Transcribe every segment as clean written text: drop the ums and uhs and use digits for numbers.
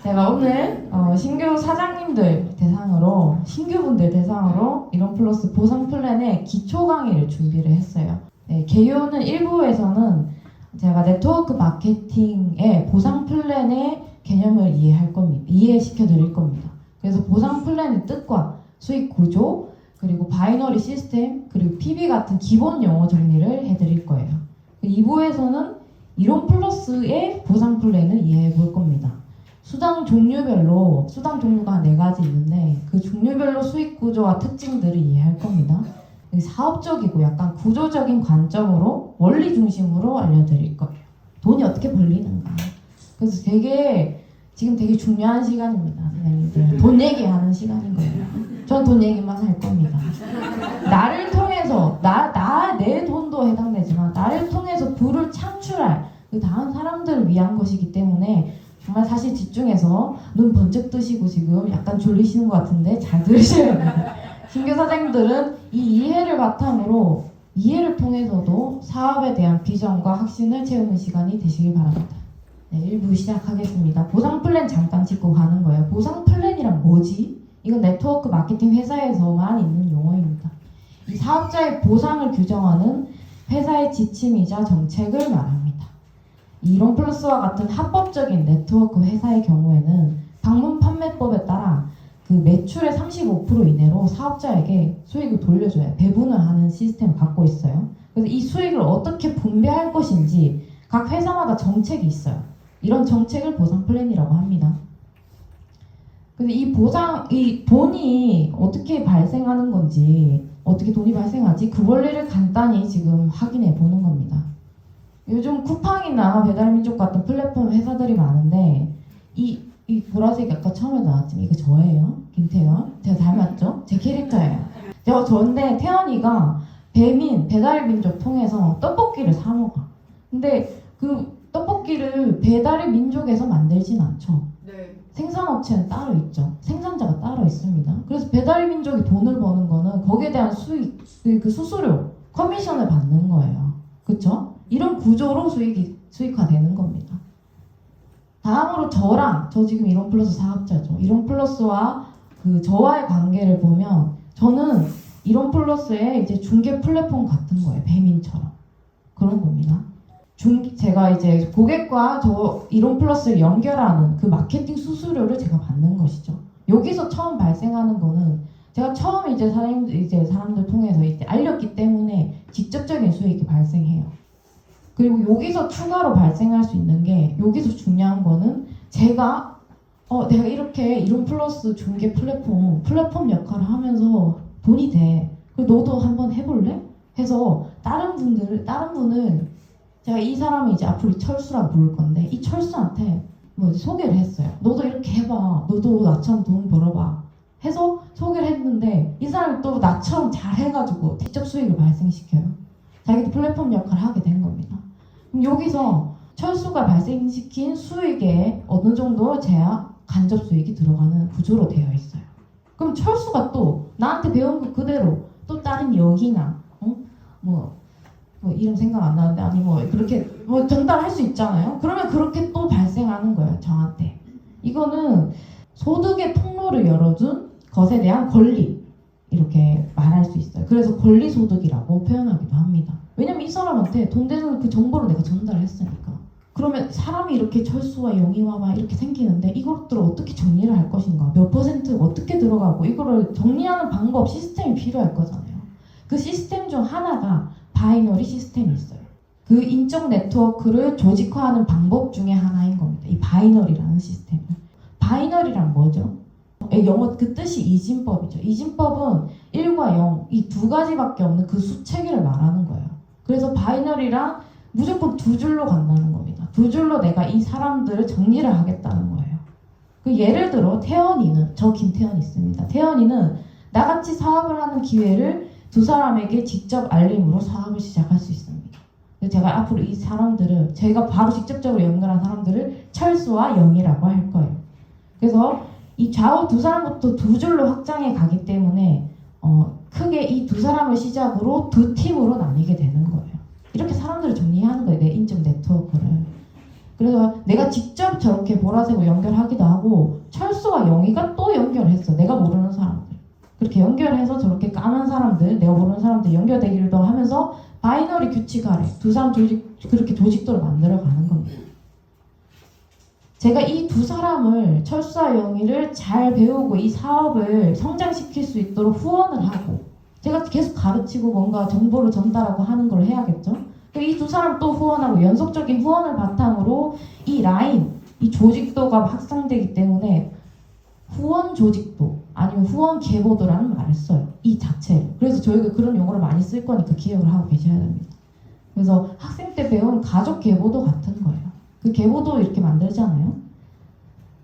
제가 오늘 신규 사장님들 대상으로, 신규분들 대상으로 이론플러스 보상 플랜의 기초 강의를 준비를 했어요. 네, 개요는 1부에서는 제가 네트워크 마케팅의 보상 플랜의 개념을 이해시켜 드릴 겁니다. 그래서 보상 플랜의 뜻과 수익 구조, 그리고 바이너리 시스템, 그리고 PB 같은 기본 용어 정리를 해드릴 거예요. 2부에서는 이론플러스의 보상 플랜을 이해해 볼 겁니다. 수당 종류가 한 4가지 있는데 그 종류별로 수익 구조와 특징들을 이해할 겁니다. 사업적이고 약간 구조적인 관점으로 원리 중심으로 알려드릴 거예요. 돈이 어떻게 벌리는가. 그래서 지금 되게 중요한 시간입니다, 선생님들. 돈 얘기하는 시간인 거예요. 전 돈 얘기만 할 겁니다. 나를 통해서 내 돈도 해당되지만 나를 통해서 부를 창출할 그 다음 사람들을 위한 것이기 때문에 정말 사실 집중해서 눈 번쩍 뜨시고 지금 약간 졸리시는 것 같은데 잘 들으셔야 합니다. 신규 사장님들은 이 이해를 통해서도 사업에 대한 비전과 확신을 채우는 시간이 되시길 바랍니다. 네, 1부 시작하겠습니다. 보상 플랜 잠깐 짚고 가는 거예요. 보상 플랜이란 뭐지? 이건 네트워크 마케팅 회사에서만 있는 용어입니다. 이 사업자의 보상을 규정하는 회사의 지침이자 정책을 말합니다. 이론플러스와 같은 합법적인 네트워크 회사의 경우에는 방문 판매법에 따라 그 매출의 35% 이내로 사업자에게 수익을 돌려줘야 배분을 하는 시스템을 갖고 있어요. 그래서 이 수익을 어떻게 분배할 것인지 각 회사마다 정책이 있어요. 이런 정책을 보상 플랜이라고 합니다. 그래서 이 돈이 어떻게 발생하는 건지, 어떻게 돈이 발생하지? 그 원리를 간단히 지금 확인해 보는 겁니다. 요즘 쿠팡이나 배달민족 같은 플랫폼 회사들이 많은데 이 보라색 아까 처음에 나왔지만 이거 저예요. 김태현. 제가 닮았죠? 제 캐릭터예요. 저인데 태연이가 배달민족 통해서 떡볶이를 사 먹어. 근데 그 떡볶이를 배달민족에서 만들진 않죠. 네. 생산업체는 따로 있죠. 생산자가 따로 있습니다. 그래서 배달민족이 돈을 버는 거는 거기에 대한 수익, 그 수수료, 커미션을 받는 거예요. 그쵸? 이런 구조로 수익화되는 겁니다. 다음으로 저 지금 이론플러스 사업자죠. 이론플러스와 저와의 관계를 보면 저는 이론플러스의 이제 중개 플랫폼 같은 거예요. 배민처럼. 그런 겁니다. 제가 이제 고객과 이론플러스를 연결하는 그 마케팅 수수료를 제가 받는 것이죠. 여기서 처음 발생하는 거는 제가 처음 사람들 통해서 알렸기 때문에 직접적인 수익이 발생해요. 그리고 여기서 추가로 발생할 수 있는 게, 여기서 중요한 거는 내가 이렇게 이론플러스 중개 플랫폼 역할을 하면서 돈이 돼. 그리고 너도 한번 해볼래? 해서 다른 분을 제가 이 사람을 이제 앞으로 철수라고 부를 건데 이 철수한테 소개를 했어요. 너도 이렇게 해봐. 너도 나처럼 돈 벌어봐. 해서 소개를 했는데 이 사람이 또 나처럼 잘 해가지고 직접 수익을 발생시켜요. 자기도 플랫폼 역할을 하게 된 겁니다. 그럼 여기서 철수가 발생시킨 수익에 어느 정도 제약 간접 수익이 들어가는 구조로 되어 있어요. 그럼 철수가 또 나한테 배운 거 그대로 또 다른 역이나 이름 생각 안 나는데 그렇게 전달할 수 있잖아요. 그러면 그렇게 또 발생하는 거예요, 저한테. 이거는 소득의 통로를 열어준 것에 대한 권리, 이렇게 말할 수 있어요. 그래서 권리소득이라고 표현하기도 합니다. 왜냐면 이 사람한테 돈 되는 그 정보를 내가 전달했으니까. 그러면 사람이 이렇게 철수와 영위와 막 이렇게 생기는데 이것들을 어떻게 정리를 할 것인가, 몇 퍼센트 어떻게 들어가고, 이거를 정리하는 방법, 시스템이 필요할 거잖아요. 그 시스템 중 하나가 바이너리 시스템이 있어요. 그 인적 네트워크를 조직화하는 방법 중에 하나인 겁니다. 이 바이너리라는 시스템은. 바이너리란 뭐죠? 영어 그 뜻이 이진법이죠. 이진법은 1과 0, 이 2가지밖에 없는 그 수체계를 말하는 거예요. 그래서 바이너리랑 무조건 2줄로 간다는 겁니다. 2줄로 내가 이 사람들을 정리를 하겠다는 거예요. 예를 들어 태연이는, 저 김태연이 있습니다. 태연이는 나같이 사업을 하는 기회를 2사람에게 직접 알림으로 사업을 시작할 수 있습니다. 제가 앞으로 이 사람들을, 제가 바로 직접적으로 연결한 사람들을 철수와 영이라고 할 거예요. 그래서 이 좌우 2사람부터 2줄로 확장해 가기 때문에 크게 이 2사람을 시작으로 2팀으로 나뉘게 되는 거예요. 이렇게 사람들을 정리하는 거예요, 내 인적 네트워크를. 그래서 내가 직접 저렇게 보라색으로 연결하기도 하고 철수와 영희가 또 연결했어. 내가 모르는 사람들. 그렇게 연결해서 저렇게 까만 사람들, 내가 모르는 사람들 연결되기도 하면서 바이너리 규칙 아래 두 사람 그렇게 조직도를 만들어가는 겁니다. 제가 이 두 사람을 철수와 영희를 잘 배우고 이 사업을 성장시킬 수 있도록 후원을 하고 제가 계속 가르치고 뭔가 정보를 전달하고 하는 걸 해야겠죠. 이 두 사람 또 후원하고 연속적인 후원을 바탕으로 이 라인, 이 조직도가 확산되기 때문에 후원 조직도 아니면 후원 계보도라는 말을 써요. 이 자체를. 그래서 저희가 그런 용어를 많이 쓸 거니까 기억을 하고 계셔야 됩니다. 그래서 학생 때 배운 가족 계보도 같은 거예요. 그 계보도 이렇게 만들잖아요.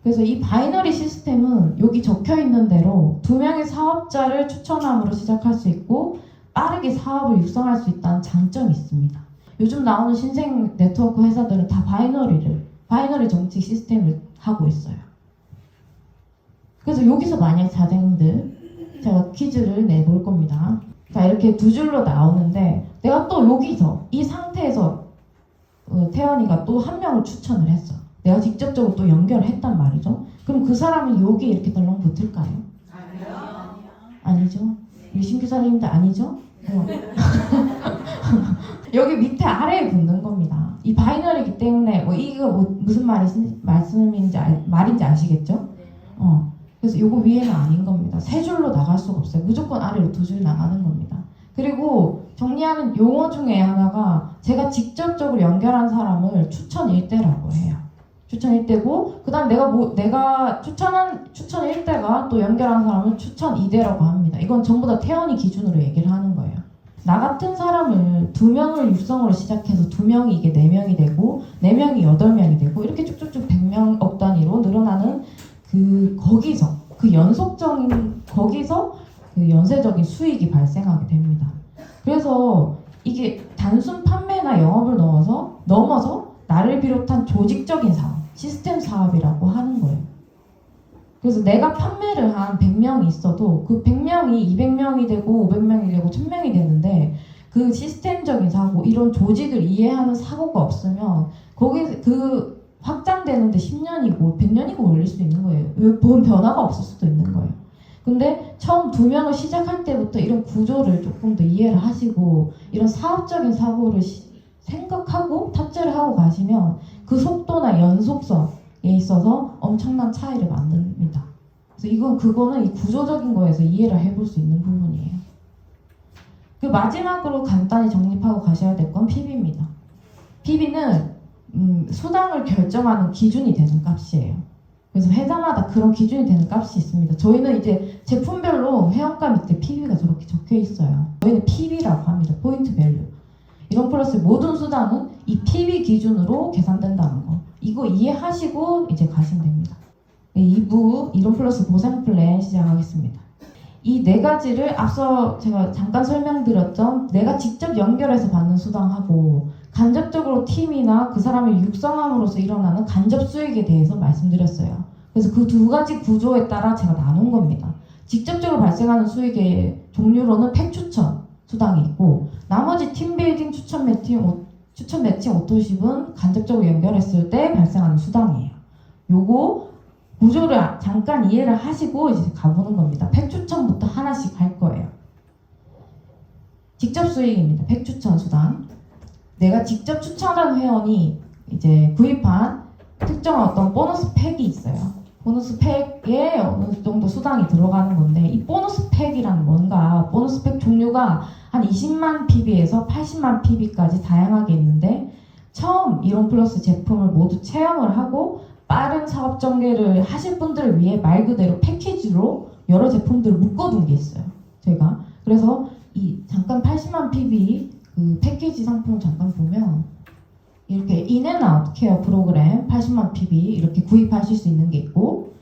그래서 이 바이너리 시스템은 여기 적혀 있는 대로 두 명의 사업자를 추천함으로 시작할 수 있고 빠르게 사업을 육성할 수 있다는 장점이 있습니다. 요즘 나오는 신생 네트워크 회사들은 다 바이너리 정책 시스템을 하고 있어요. 그래서 여기서 만약 자생들 제가 퀴즈를 내볼 겁니다. 자, 이렇게 두 줄로 나오는데 내가 또 여기서 이 상태에서 태연이가 또 한 명을 추천을 했어. 내가 직접적으로 또 연결을 했단 말이죠. 그럼 그 사람이 여기 이렇게 덜렁 붙을까요? 아니죠. 우리 신규사님들 아니죠? 여기 밑에 아래에 붙는 겁니다. 이 바이너리이기 때문에 이거 무슨 말씀인지 말인지 아시겠죠? 그래서 요거 위에는 아닌 겁니다. 세 줄로 나갈 수가 없어요. 무조건 아래로 두 줄 나가는 겁니다. 그리고 정리하는 용어 중에 하나가 제가 직접적으로 연결한 사람을 추천 1대라고 해요. 추천 1대고 그 다음 내가 추천 1대가 또 연결한 사람은 추천 2대라고 합니다. 이건 전부 다 태연이 기준으로 얘기를 하는 거예요. 나 같은 사람을 2명을 육성으로 시작해서 2명이 이게 4명이 되고 4명이 8명이 되고 이렇게 쭉쭉쭉 100명 억 단위로 늘어나는 거기서 그 연쇄적인 수익이 발생하게 됩니다. 그래서 이게 단순 판매나 영업을 넘어서 나를 비롯한 조직적인 사업, 시스템 사업이라고 하는 거예요. 그래서 내가 판매를 한 100명이 있어도 그 100명이 200명이 되고 500명이 되고 1000명이 되는데 그 시스템적인 사고, 이런 조직을 이해하는 사고가 없으면 확장되는데 10년이고 100년이고 걸릴 수 있는 거예요. 본 변화가 없을 수도 있는 거예요. 근데 처음 2명을 시작할 때부터 이런 구조를 조금 더 이해를 하시고 이런 사업적인 사고를 생각하고 탑재를 하고 가시면 그 속도나 연속성에 있어서 엄청난 차이를 만듭니다. 그래서 그거는 이 구조적인 거에서 이해를 해볼 수 있는 부분이에요. 그 마지막으로 간단히 정립하고 가셔야 될 건 PB입니다. PB는 수당을 결정하는 기준이 되는 값이에요. 그래서 회사마다 그런 기준이 되는 값이 있습니다. 저희는 이제 제품별로 회원가 밑에 PB가 저렇게 적혀 있어요. 저희는 PB라고 합니다. 포인트 밸류. 이런 플러스 모든 수당은 이 PB 기준으로 계산된다는 거. 이거 이해하시고 이제 가시면 됩니다. 2부 이론 플러스 보상 플랜 시작하겠습니다. 이 네 가지를 앞서 제가 잠깐 설명드렸던 내가 직접 연결해서 받는 수당하고 간접적으로 팀이나 그 사람을 육성함으로써 일어나는 간접 수익에 대해서 말씀드렸어요. 그래서 그 두 가지 구조에 따라 제가 나눈 겁니다. 직접적으로 발생하는 수익의 종류로는 팩 추천 수당이 있고 나머지 팀빌딩 추천 매칭 오토십은 간접적으로 연결했을 때 발생하는 수당이에요. 요거 구조를 잠깐 이해를 하시고 이제 가보는 겁니다. 팩 추천부터 하나씩 할 거예요. 직접 수익입니다. 팩 추천 수당. 내가 직접 추천한 회원이 이제 구입한 특정한 어떤 보너스 팩이 있어요. 보너스 팩에 어느 정도 수당이 들어가는 건데 이 보너스 팩이란 뭔가 보너스 팩 종류가 한 20만 PB에서 80만 PB까지 다양하게 있는데 처음 이론 플러스 제품을 모두 체험을 하고 빠른 사업 전개를 하실 분들을 위해 말 그대로 패키지로 여러 제품들을 묶어둔 게 있어요. 저희가 그래서 이 잠깐 80만 PB 그 패키지 상품을 잠깐 보면 이렇게 인앤아웃 케어 프로그램 80만 PB 이렇게 구입하실 수 있는 게 있고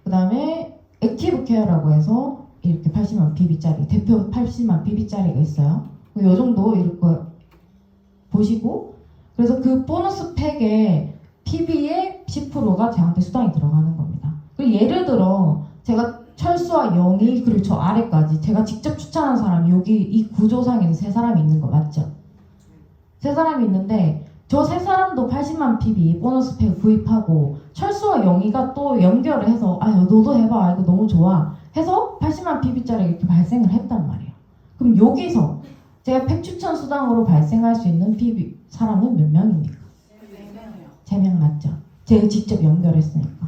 그 다음에 액티브 케어라고 해서 이렇게 80만 PB짜리 대표 80만 PB짜리가 있어요. 이 정도 이렇게 보시고 그래서 그 보너스 팩에 PB의 10%가 저한테 수당이 들어가는 겁니다. 그리고 예를 들어 제가 철수와 영희 그리고 저 아래까지 제가 직접 추천한 사람이 여기 이 구조상에는 3사람이 있는 거 맞죠? 3사람이 있는데 저 세 사람도 80만 PB 보너스 팩 구입하고 철수와 영희가 또 연결을 해서 너도 해봐 이거 너무 좋아 해서 80만 PB짜리 이렇게 발생을 했단 말이에요. 그럼 여기서 제가 팩 추천 수당으로 발생할 수 있는 PB 사람은 몇 명입니까? 3명 맞죠? 제가 직접 연결했으니까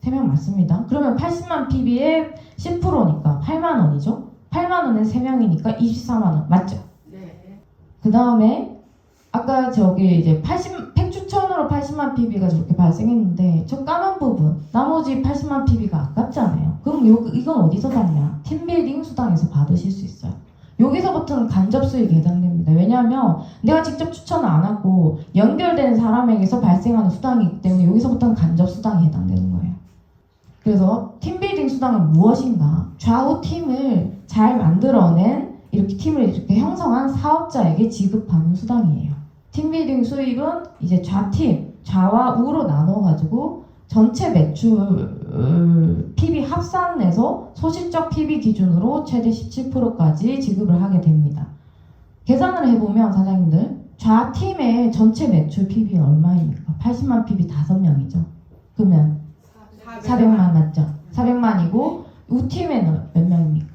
3명 맞습니다. 그러면 80만 PB에 10%니까 8만 원이죠? 8만 원에 3명이니까 24만 원 맞죠? 네. 그 다음에 아까 저기 이제 팩 추천으로 80만 PB가 저렇게 발생했는데 저 까만 부분 나머지 80만 PB가 아깝잖아요. 그럼 이건 어디서 받냐? 팀빌딩 수당에서 받으실 수 있어요. 여기서부터는 간접 수익이 해당됩니다. 왜냐하면 내가 직접 추천을 안 하고 연결된 사람에게서 발생하는 수당이기 때문에 여기서부터는 간접 수당이 해당되는 거예요. 그래서 팀빌딩 수당은 무엇인가? 좌우 팀을 잘 만들어낸 이렇게 팀을 이렇게 형성한 사업자에게 지급하는 수당이에요. 팀빌딩 수입은 이제 좌와 우로 나눠가지고 전체 매출 PB 합산해서 소실적 PB 기준으로 최대 17%까지 지급을 하게 됩니다. 계산을 해보면 사장님들 좌팀의 전체 매출 PB는 얼마입니까? 80만 PB 5명이죠. 그러면 400만 맞죠? 400만이고 우팀에는 몇 명입니까?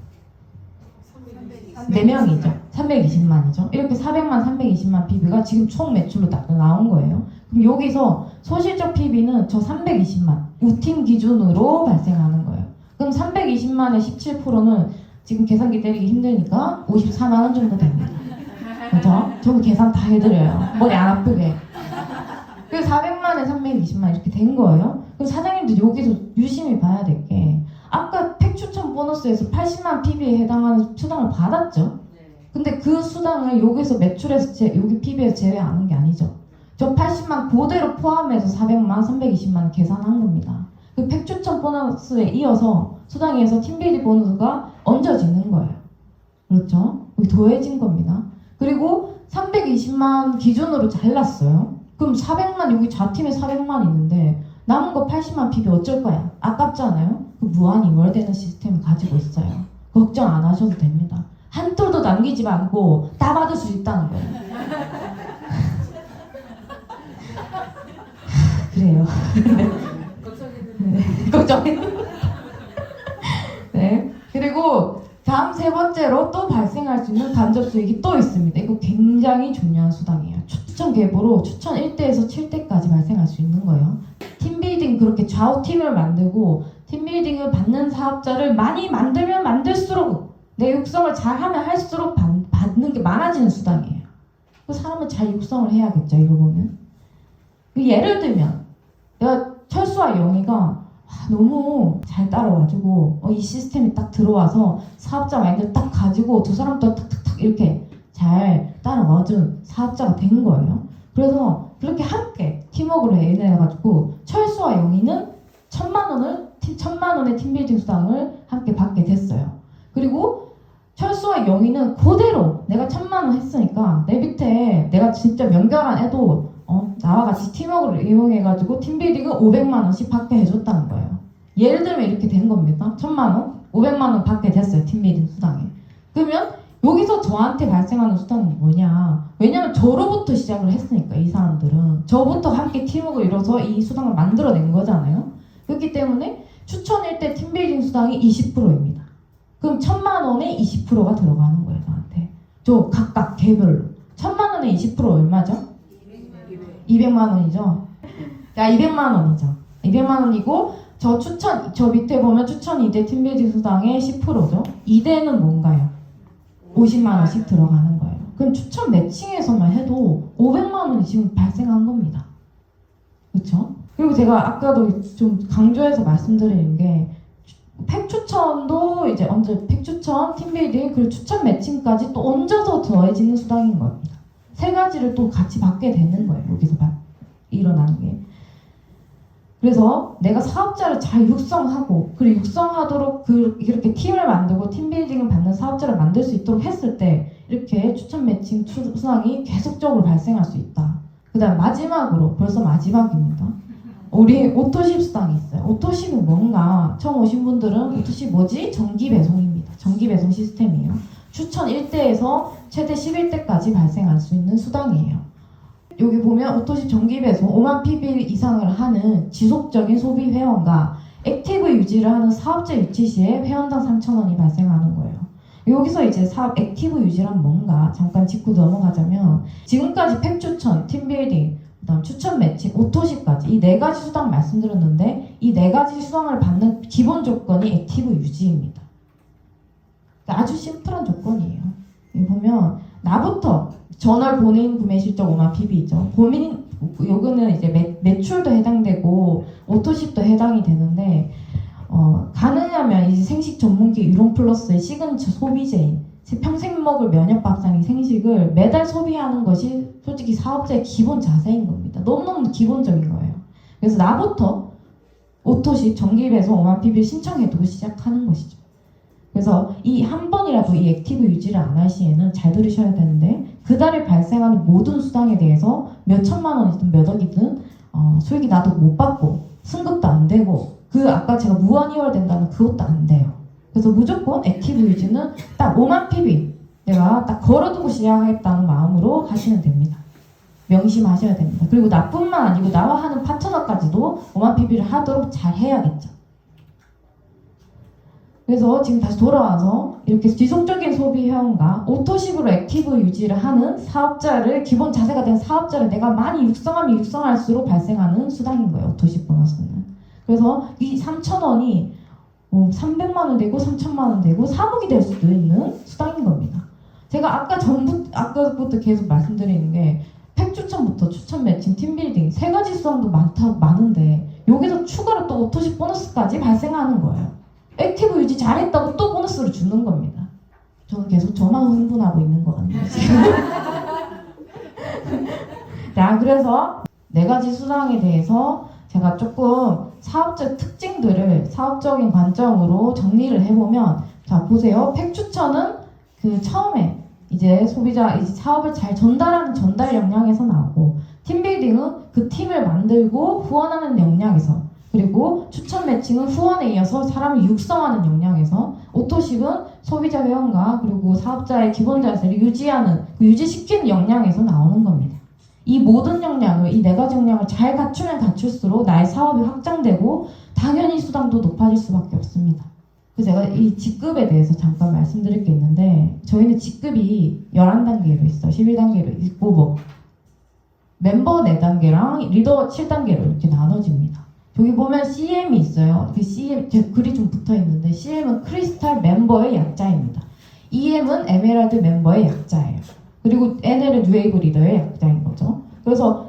4명이죠. 320만이죠. 이렇게 400만, 320만 PB가 지금 총 매출로 딱 나온 거예요. 그럼 여기서 소실적 PB는 저 320만 우팀 기준으로 발생하는 거예요. 그럼 320만의 17%는 지금 계산기 때리기 힘드니까 54만 원 정도 됩니다. 그죠? 저는 계산 다 해드려요. 머리 안 아프게. 그래서 400만에 320만 이렇게 된 거예요. 그럼 사장님도 여기서 유심히 봐야 될 게 아까 팩 추천 보너스에서 80만 PB에 해당하는 수당을 받았죠? 근데 그 수당을 여기서 매출에서 여기 PB에서 제외하는 게 아니죠. 저 80만 그대로 포함해서 400만, 320만 계산한 겁니다. 그 팩 추천 보너스에 이어서 수당에서 팀빌딩 보너스가 얹어지는 거예요. 그렇죠? 여기 더해진 겁니다. 그리고 320만 기준으로 잘랐어요. 그럼 400만 여기 좌팀에 400만 있는데 남은 거 80만 PB 어쩔 거야? 아깝잖아요? 그 무한 이월되는 시스템을 가지고 있어요. 걱정 안 하셔도 됩니다. 한 톨도 남기지 말고 다 받을 수 있다는 거예요. 그래요. 걱정이. 네. 그리고 다음 세 번째로 또 발생할 수 있는 간접 수익이 또 있습니다. 이거 굉장히 중요한 수당이에요. 추천 계보로 추천 1대에서 7대까지 발생할 수 있는 거예요. 팀빌딩 그렇게 좌우 팀을 만들고 팀빌딩을 받는 사업자를 많이 만들면 만들수록 내 육성을 잘하면 할수록 받는 게 많아지는 수당이에요. 그 사람은 잘 육성을 해야겠죠. 이거 보면. 예를 들면 내가 철수와 영희가 너무 잘 따라와주고 이 시스템이 딱 들어와서 사업자 마인드를 딱 가지고 두 사람도 탁탁탁 이렇게 잘 따라와준 사업자가 된 거예요. 그래서 그렇게 함께 팀워크를 해내가지고 철수와 영희는 1,000만 원의 팀빌딩 수당을 함께 받게 됐어요. 그리고 철수와 영희는 그대로 내가 1,000만 원 했으니까 내 밑에 내가 진짜 명결한 애도 나와 같이 팀워크를 이용해가지고 팀빌딩을 500만 원씩 받게 해줬다는 거예요. 예를 들면 이렇게 된 겁니다. 1,000만 원, 500만 원 받게 됐어요. 팀빌딩 수당에. 그러면 여기서 저한테 발생하는 수당은 뭐냐? 왜냐면 저로부터 시작을 했으니까 이 사람들은 저부터 함께 팀워크를 이뤄서 이 수당을 만들어낸 거잖아요. 그렇기 때문에 추천일 때 팀빌딩 수당이 20%입니다. 그럼 1,000만 원에 20%가 들어가는 거예요. 저한테. 저 각각 개별로. 1,000만 원에 20% 얼마죠? 200만 원이죠. 자, 200만 원이죠. 200만 원이고 저 밑에 보면 추천 2대 팀빌딩 수당의 10%죠. 2대는 뭔가요? 50만 원씩 들어가는 거예요. 그럼 추천 매칭에서만 해도 500만 원이 지금 발생한 겁니다. 그렇죠? 그리고 제가 아까도 좀 강조해서 말씀드리는 게 팩 추천도 이제 팩 추천, 팀빌딩, 그리고 추천 매칭까지 또 얹어서 더해지는 수당인 겁니다. 세 가지를 또 같이 받게 되는 거예요. 여기서 일어나는 게. 그래서 내가 사업자를 잘 육성하고 그리고 육성하도록 이렇게 팀을 만들고 팀빌딩을 받는 사업자를 만들 수 있도록 했을 때 이렇게 추천 매칭 수당이 계속적으로 발생할 수 있다. 그 다음 마지막으로 벌써 마지막입니다. 우리 오토십 수당이 있어요. 오토십은 뭔가 처음 오신 분들은 오토십 뭐지? 정기 배송입니다. 정기 배송 시스템이에요. 추천 1대에서 최대 11대까지 발생할 수 있는 수당이에요. 여기 보면 오토시 정기배송 5만 PB 이상을 하는 지속적인 소비 회원과 액티브 유지를 하는 사업자 유치 시에 회원당 3,000원이 발생하는 거예요. 여기서 이제 사업 액티브 유지란 뭔가 잠깐 짚고 넘어가자면 지금까지 팩 추천, 팀빌딩, 그다음 추천 매칭, 오토시까지 이 네 가지 수당 말씀드렸는데 이 네 가지 수당을 받는 기본 조건이 액티브 유지입니다. 그러니까 아주 심플한 조건이에요. 여기 보면 나부터 전월 본인 구매 실적 5만 PB죠. 본인 여기는 이제 매출도 해당되고 오토십도 해당이 되는데 가느냐면 이제 생식 전문기 유론 플러스의 시그니처 소비재인 평생 먹을 면역밥상인 생식을 매달 소비하는 것이 솔직히 사업자의 기본 자세인 겁니다. 너무너무 기본적인 거예요. 그래서 나부터 오토십 정기배송 5만 PB 신청해두고 시작하는 것이죠. 그래서 이 한 번이라도 이 액티브 유지를 안 할 시에는 잘 들으셔야 되는데 그 달에 발생하는 모든 수당에 대해서 몇 천만 원이든 몇 억이든 수익이 나도 못 받고 승급도 안 되고 그 아까 제가 무한 2월 된다는 그것도 안 돼요. 그래서 무조건 액티브 유지는 딱 5만 PB 내가 딱 걸어두고 시작하겠다는 마음으로 하시면 됩니다. 명심하셔야 됩니다. 그리고 나뿐만 아니고 나와 하는 파트너까지도 5만 PB를 하도록 잘 해야겠죠. 그래서 지금 다시 돌아와서 이렇게 지속적인 소비 회원과 오토십으로 액티브 유지를 하는 사업자를 기본 자세가 된 사업자를 내가 많이 육성하면 육성할수록 발생하는 수당인 거예요. 오토십 보너스는. 그래서 이 3,000원이 300만 원 되고 3,000만 원 되고 3억이 될 수도 있는 수당인 겁니다. 제가 아까부터 계속 말씀드리는 게 팩 추천부터 추천 매칭, 팀빌딩 세 가지 수당도 많은데 여기서 추가로 또 오토십 보너스까지 발생하는 거예요. 액티브 유지 잘했다고 또 보너스를 주는 겁니다. 저는 계속 저만 흥분하고 있는 것 같네요, 지금. 자, 그래서 네 가지 수당에 대해서 제가 조금 사업적 특징들을 사업적인 관점으로 정리를 해보면, 자, 보세요. 팩 추천은 그 처음에 이제 소비자, 이제 사업을 잘 전달하는 전달 역량에서 나오고, 팀빌딩은 그 팀을 만들고 후원하는 역량에서, 그리고 추천 매칭은 후원에 이어서 사람을 육성하는 역량에서, 오토십은 소비자 회원과 그리고 사업자의 기본 자세를 유지하는, 유지시키는 역량에서 나오는 겁니다. 이 모든 역량을, 이 네 가지 역량을 잘 갖추면 갖출수록 나의 사업이 확장되고 당연히 수당도 높아질 수밖에 없습니다. 그래서 제가 이 직급에 대해서 잠깐 말씀드릴 게 있는데, 저희는 직급이 11단계로 있어요. 11단계로 있고, 뭐 멤버 4단계랑 리더 7단계로 이렇게 나눠집니다. 여기 보면 CM이 있어요. 그 CM, 제 글이 좀 붙어 있는데, CM은 크리스탈 멤버의 약자입니다. EM은 에메랄드 멤버의 약자예요. 그리고 NL은 뉴웨이브 리더의 약자인 거죠. 그래서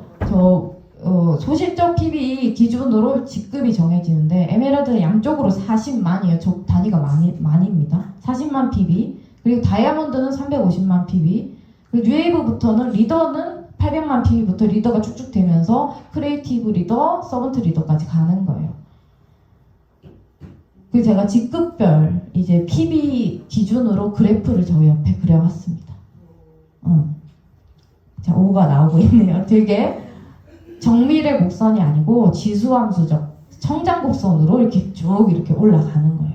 소실적 PB 기준으로 직급이 정해지는데, 에메랄드는 양쪽으로 40만이에요. 저 단위가 만입니다. 40만 PB. 그리고 다이아몬드는 350만 PB. 그리고 뉴웨이브부터는 리더는 800만 PB부터 리더가 쭉쭉 되면서 크리에이티브 리더, 서번트 리더까지 가는 거예요. 그리고 제가 직급별 이제 PB 기준으로 그래프를 저 옆에 그려봤습니다. 자, 5가 나오고 있네요. 되게 정밀의 곡선이 아니고 지수함수적 청장 곡선으로 이렇게 쭉 이렇게 올라가는 거예요.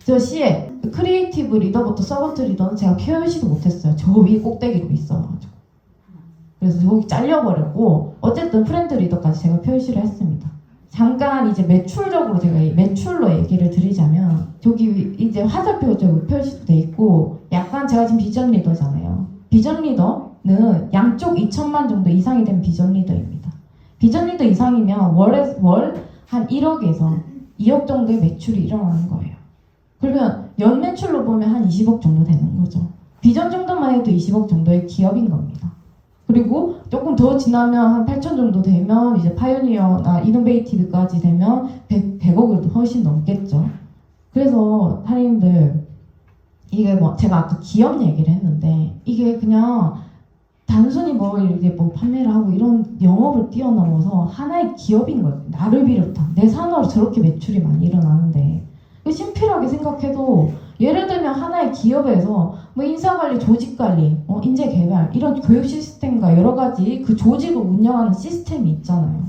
저 시에 크리에이티브 리더부터 서번트 리더는 제가 표시도 못했어요. 저 위에 꼭대기로 있어가지고. 그래서 저기 잘려버렸고, 어쨌든 프렌드 리더까지 제가 표시를 했습니다. 잠깐 이제 매출적으로 제가 매출로 얘기를 드리자면, 저기 이제 화살표 저기 표시도 돼 있고, 약간 제가 지금 비전 리더잖아요. 비전 리더는 양쪽 2천만 정도 이상이 된 비전 리더입니다. 비전 리더 이상이면 월 한 1억에서 2억 정도의 매출이 일어나는 거예요. 그러면 연 매출로 보면 한 20억 정도 되는 거죠. 비전 정도만 해도 20억 정도의 기업인 겁니다. 그리고 조금 더 지나면 한 8천 정도 되면 이제 파이오니어나 이노베이티브까지 되면 100억을 훨씬 넘겠죠. 그래서 사장님들, 이게 뭐 제가 아까 기업 얘기를 했는데, 이게 그냥 단순히 이렇게 판매를 하고 이런 영업을 뛰어넘어서 하나의 기업인 거예요. 나를 비롯한 내 산업으로 저렇게 매출이 많이 일어나는데, 심플하게 생각해도 예를 들면 하나의 기업에서 인사관리, 조직관리, 인재개발 이런 교육 시스템과 여러 가지 그 조직을 운영하는 시스템이 있잖아요.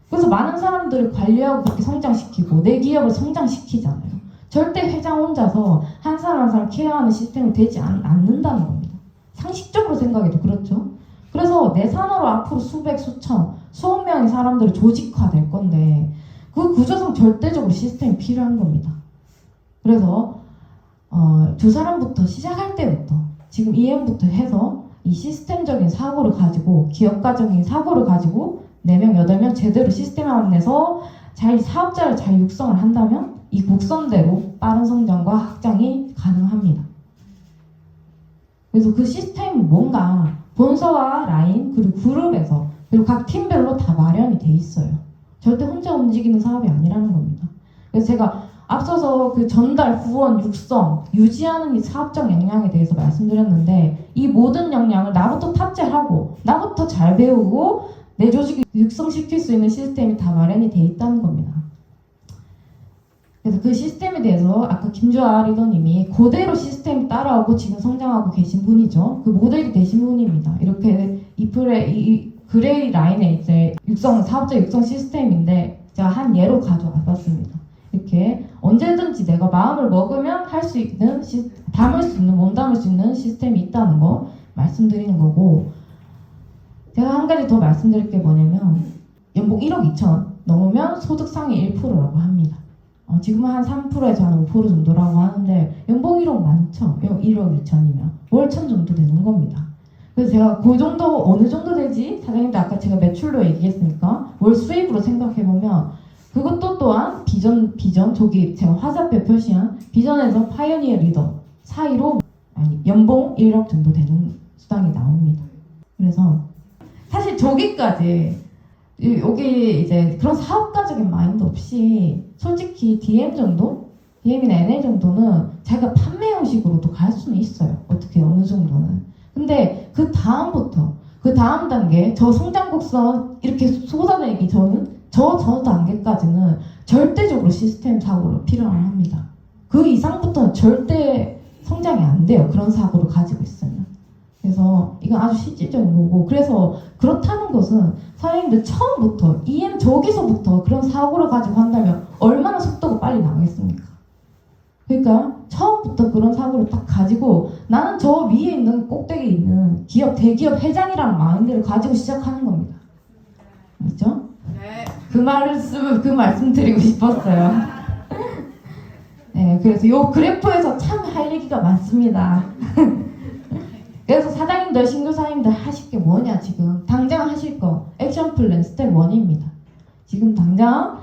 그래서 많은 사람들을 관리하고 그렇게 성장시키고 내 기업을 성장시키잖아요. 절대 회장 혼자서 한 사람 한 사람 케어하는 시스템이 되지 않는다는 겁니다. 상식적으로 생각해도 그렇죠. 그래서 내 산으로 앞으로 수백, 수천, 수억 명의 사람들이 조직화될 건데 그 구조상 절대적으로 시스템이 필요한 겁니다. 그래서 두 사람부터 시작할 때부터 지금 EM부터 해서 이 시스템적인 사고를 가지고 기업가적인 사고를 가지고 4명, 8명 제대로 시스템 안에서 사업자를 잘 육성을 한다면 이 곡선대로 빠른 성장과 확장이 가능합니다. 그래서 그 시스템이 뭔가 본사와 라인 그리고 그룹에서 그리고 각 팀별로 다 마련이 돼 있어요. 절대 혼자 움직이는 사업이 아니라는 겁니다. 그래서 제가 앞서서 그 전달, 후원, 육성, 유지하는 이 사업적 역량에 대해서 말씀드렸는데 이 모든 역량을 나부터 탑재하고 나부터 잘 배우고 내 조직을 육성시킬 수 있는 시스템이 다 마련이 돼 있다는 겁니다. 그래서 그 시스템에 대해서 아까 김주아 리더님이 그대로 시스템 따라오고 지금 성장하고 계신 분이죠. 그 모델이 되신 분입니다. 이렇게 이 그레이 라인에 이제 사업자 육성 시스템인데 제가 한 예로 가져와 봤습니다. 이렇게 언제든지 내가 마음을 먹으면 할 수 있는 몸 담을 수 있는 시스템이 있다는 거 말씀드리는 거고, 제가 한 가지 더 말씀드릴 게 뭐냐면 연봉 1억 2천 넘으면 소득 상위 1%라고 합니다. 지금은 한 3%에서 한 5% 정도라고 하는데 연봉 1억 많죠. 1억 2천이면 월 1천 정도 되는 겁니다. 그래서 제가 그 정도 어느 정도 되지? 사장님도 아까 제가 매출로 얘기했으니까 월 수입으로 생각해보면 그것도 또한 비전 저기 제가 화살표 표시한 비전에서 파이어니어 리더 사이로 연봉 1억 정도 되는 수당이 나옵니다. 그래서 사실 저기까지 여기 이제 그런 사업가적인 마인드 없이 솔직히 DM이나 NL 정도는 자기가 판매 형식으로도 갈 수는 있어요. 어떻게 어느 정도는. 근데 그 다음 단계 저 성장 곡선 이렇게 쏟아내기 저 단계까지는 절대적으로 시스템 사고로 필요를 합니다. 그 이상부터는 절대 성장이 안 돼요. 그런 사고를 가지고 있으면. 그래서 이건 아주 실질적인 거고, 그래서 그렇다는 것은 사장님들 처음부터 EM 저기서부터 그런 사고를 가지고 한다면 얼마나 속도가 빨리 나겠습니까? 그러니까 처음부터 그런 사고를 딱 가지고 나는 저 위에 있는 꼭대기에 있는 대기업 회장이라는 마인드를 가지고 시작하는 겁니다. 그렇죠? 네. 그 말씀 드리고 싶었어요. 네, 그래서 요 그래프에서 참 할 얘기가 많습니다. 그래서 사장님들, 신규사님들 하실 게 뭐냐, 지금. 당장 하실 거. 액션 플랜 스텝 1입니다. 지금 당장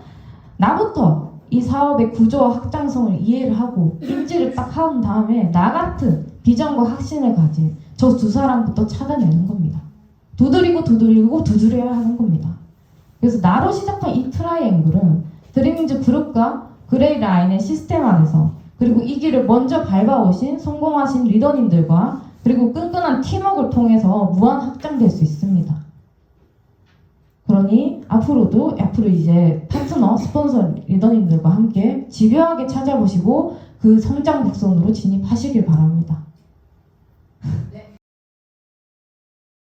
나부터 이 사업의 구조와 확장성을 이해를 하고 인지를 딱 한 다음에 나 같은 비전과 확신을 가진 저 두 사람부터 찾아내는 겁니다. 두드려야 하는 겁니다. 그래서 나로 시작한 이 트라이앵글은 드림인즈 그룹과 그레이 라인의 시스템 안에서 그리고 이 길을 먼저 밟아오신 성공하신 리더님들과 그리고 끈끈한 팀워크를 통해서 무한 확장될 수 있습니다. 그러니 앞으로 이제 파트너, 스폰서 리더님들과 함께 집요하게 찾아보시고 그 성장 곡선으로 진입하시길 바랍니다. 네.